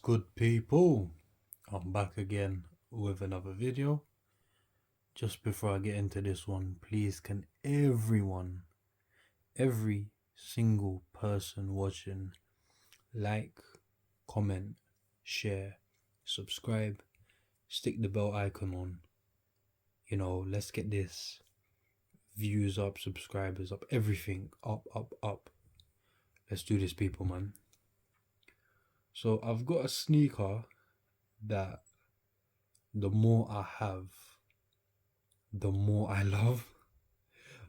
Good people? I'm back again with another video. Just before I get into this one, please can every single person watching, like, comment, share, subscribe, stick the bell icon on. Let's get this views up, subscribers up, everything up, up, up. Let's do this, people, man. So I've got a sneaker that the more I have, the more I love.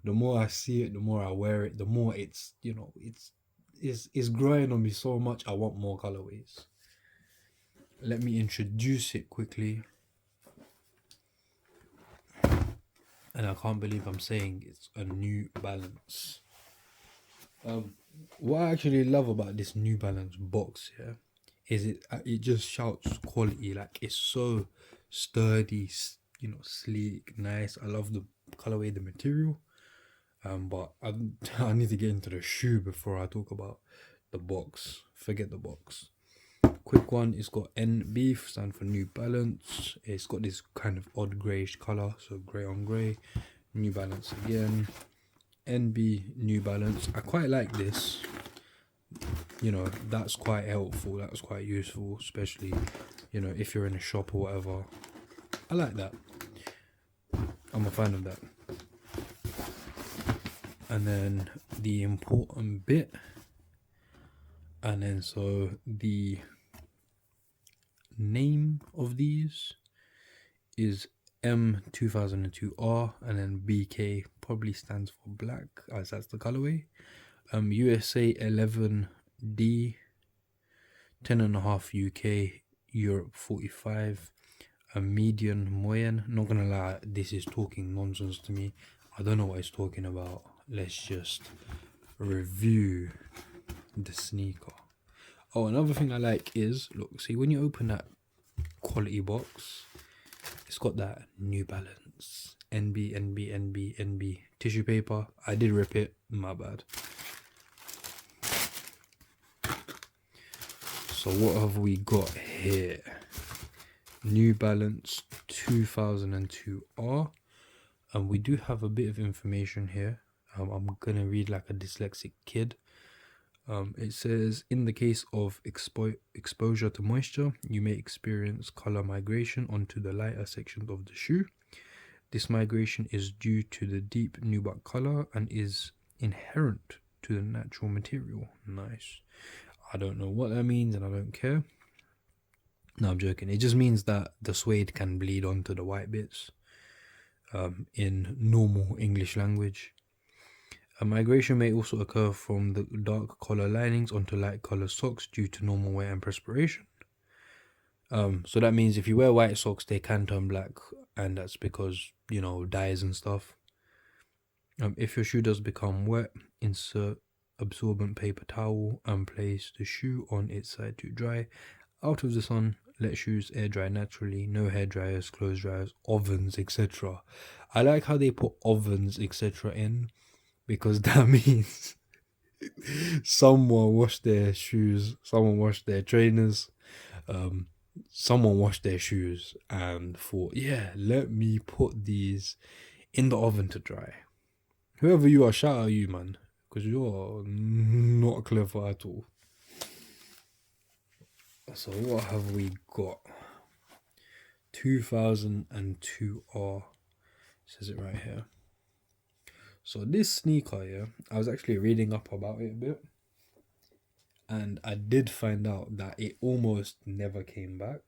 The more I see it, the more I wear it, the more it's growing on me so much. I want more colorways. Let me introduce it quickly. And I can't believe I'm saying it's a New Balance. What I actually love about this New Balance box here is it just shouts quality. Like, it's so sturdy, sleek, nice. I love the colorway, the material. But I need to get into the shoe before I talk about the box. Forget the box. Quick one, it's got NB, stand for New Balance. It's got this kind of odd greyish colour, so grey on grey. New Balance again. NB, New Balance. I quite like this. That's quite helpful. That's quite useful, especially, if you're in a shop or whatever. I like that. I'm a fan of that. And then the important bit, and then so the name of these is M2002R, and then BK probably stands for black, as that's the colorway. USA 11D, 10.5 UK, Europe 45, a median moyen. Not gonna lie, this is talking nonsense to me. I don't know what it's talking about. Let's just review the sneaker. Oh, another thing I like is, look, see, when you open that quality box, it's got that New Balance NB tissue paper. I did rip it, my bad. So what have we got here? New Balance 2002R. And we do have a bit of information here. I'm gonna read like a dyslexic kid. It says, in the case of exposure to moisture, you may experience color migration onto the lighter sections of the shoe. This migration is due to the deep nubuck color and is inherent to the natural material. Nice. I don't know what that means and I don't care. No, I'm joking. It just means that the suede can bleed onto the white bits. In normal English language. A migration may also occur from the dark collar linings onto light color socks due to normal wear and perspiration. So that means if you wear white socks, they can turn black, and that's because, dyes and stuff. If your shoe does become wet, insert absorbent paper towel and place the shoe on its side to dry. Out of the sun, let shoes air dry naturally. No hair dryers, clothes dryers, ovens, etc. I like how they put ovens, etc. in, because that means someone washed their shoes, someone washed their trainers, someone washed their shoes and thought, yeah, let me put these in the oven to dry. Whoever you are, shout out you, man, because you're not clever at all. So what have we got? 2002R, says it right here. So this sneaker, yeah, I was actually reading up about it a bit, and I did find out that it almost never came back.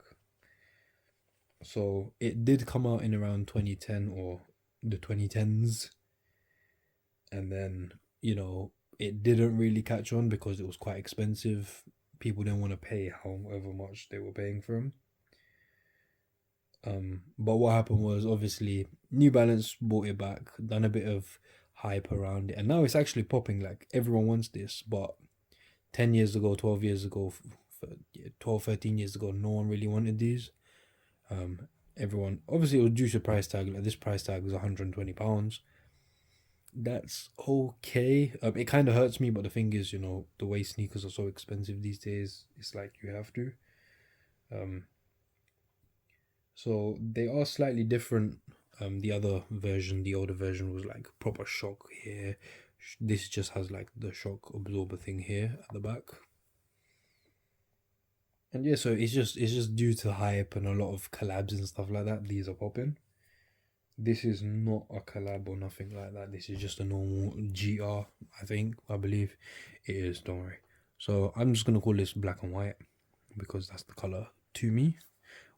So it did come out in around 2010 or the 2010s, and then, it didn't really catch on because it was quite expensive. People didn't want to pay however much they were paying for them. But what happened was, obviously, New Balance bought it back, done a bit of hype around it, and now it's actually popping. Like, everyone wants this. But 10 years ago, 12 years ago, 12, 13 years ago, no one really wanted these. Everyone, obviously, it was due to price tag. Like, this price tag was £120. That's okay. It kind of hurts me, but the thing is, the way sneakers are so expensive these days, it's like you have to. Um, so they are slightly different. The other version, the older version, was like proper shock here. This just has like the shock absorber thing here at the back. And yeah, so it's just due to hype and a lot of collabs and stuff like that. These are popping. This is not a collab or nothing like that. This is just a normal GR, I believe it is, don't worry. So I'm just gonna call this black and white because that's the color to me.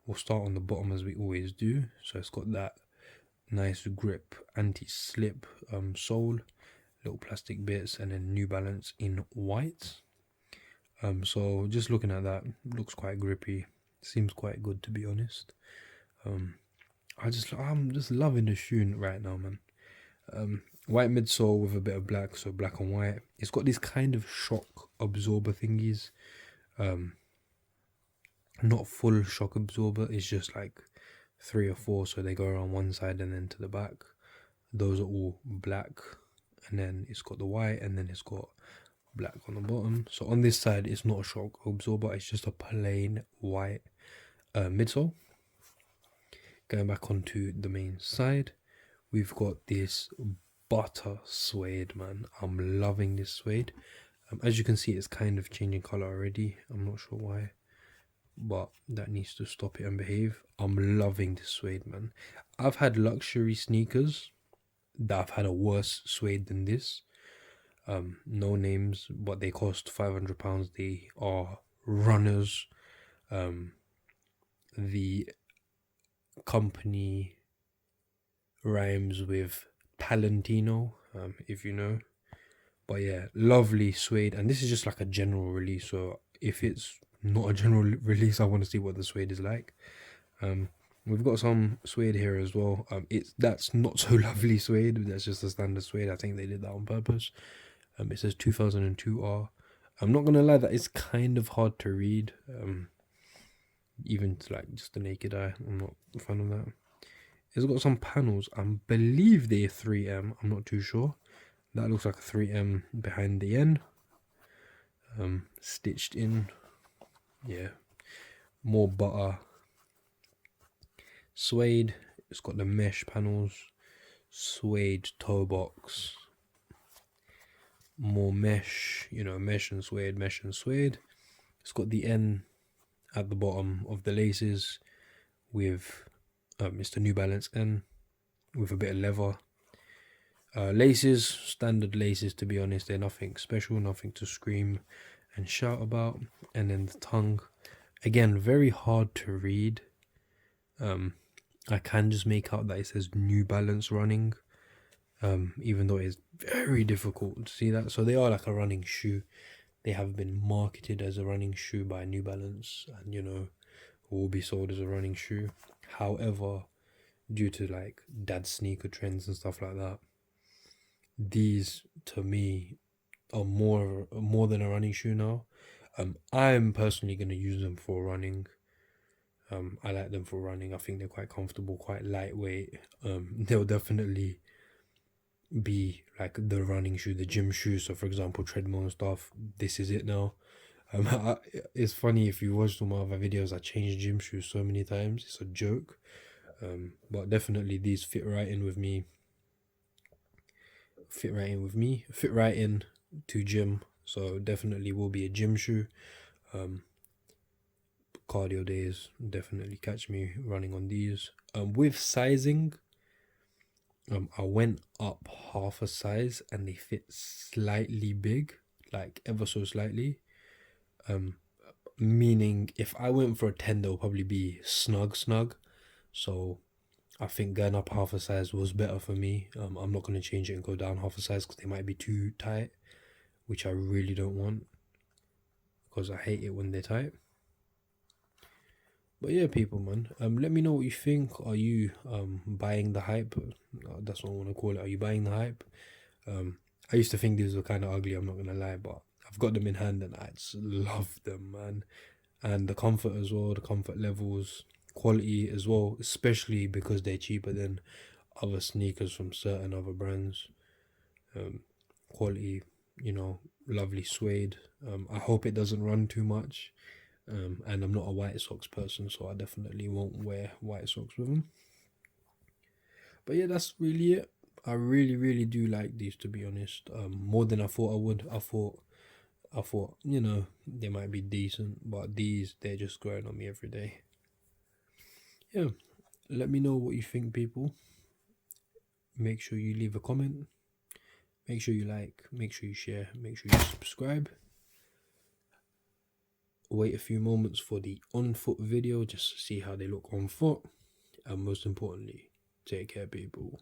We'll start on the bottom as we always do. So it's got that nice grip, anti-slip sole, little plastic bits, and then New Balance in white. So just looking at that, looks quite grippy. Seems quite good, to be honest. I'm just loving the shoe right now, man. White midsole with a bit of black, so black and white. It's got this kind of shock absorber thingies. Not full shock absorber. It's just like 3 or 4, so they go around one side and then to the back. Those are all black, and then it's got the white, and then it's got black on the bottom. So on this side, it's not a shock absorber. It's just a plain white midsole. Going back onto the main side, we've got this butter suede, man. I'm loving this suede. As you can see, it's kind of changing color already. I'm not sure why, but that needs to stop it and behave. I'm loving this suede, man. I've had luxury sneakers that have had a worse suede than this. No names, but they cost £500. They are runners. The company rhymes with Palantino, if you know. But yeah, lovely suede, and this is just like a general release. So if it's not a general release, I want to see what the suede is like. We've got some suede here as well. That's not so lovely suede. That's just a standard suede. I think they did that on purpose. It says 2002R. I'm not gonna lie, that is kind of hard to read. Even to like just the naked eye, I'm not a fan of that. It's got some panels. I believe they're 3M. I'm not too sure. That looks like a 3M behind the N. Stitched in. Yeah. More butter. Suede. It's got the mesh panels. Suede toe box. More mesh. Mesh and suede, mesh and suede. It's got the N at the bottom of the laces with it's the New Balance N with a bit of leather. Laces, standard laces, to be honest. They're nothing special, nothing to scream and shout about. And then the tongue, again, very hard to read. I can just make out that it says New Balance running, even though it's very difficult to see that. So they are like a running shoe. They have been marketed as a running shoe by New Balance, and will be sold as a running shoe. However, due to like dad sneaker trends and stuff like that, these to me are more than a running shoe now. I'm personally going to use them for running. I like them for running. I think they're quite comfortable, quite lightweight. They'll definitely be like the running shoe, the gym shoe. So for example, treadmill and stuff, this is it now. It's funny, if you watch some other videos, I changed gym shoes so many times, it's a joke. But definitely these fit right in with me, fit right in to gym. So definitely will be a gym shoe. Cardio days, definitely catch me running on these. With sizing, I went up half a size and they fit slightly big, like ever so slightly. Meaning if I went for a 10, they'll probably be snug. So I think going up half a size was better for me. I'm not going to change it and go down half a size because they might be too tight, which I really don't want because I hate it when they're tight. But yeah, people, man, let me know what you think. Are you buying the hype? That's what I want to call it. Are you buying the hype? I used to think these were kind of ugly, I'm not gonna lie, but I've got them in hand and I just love them, man. And the comfort as well, the comfort levels, quality as well, especially because they're cheaper than other sneakers from certain other brands. Quality, lovely suede. I hope it doesn't run too much. And I'm not a white socks person, so I definitely won't wear white socks with them. But yeah, that's really it. I really do like these, to be honest. More than I thought I would. I thought, they might be decent, but they're just growing on me every day. Yeah, let me know what you think, people. Make sure you leave a comment. Make sure you like, make sure you share, make sure you subscribe. Wait a few moments for the on foot video just to see how they look on foot. And most importantly, take care, people.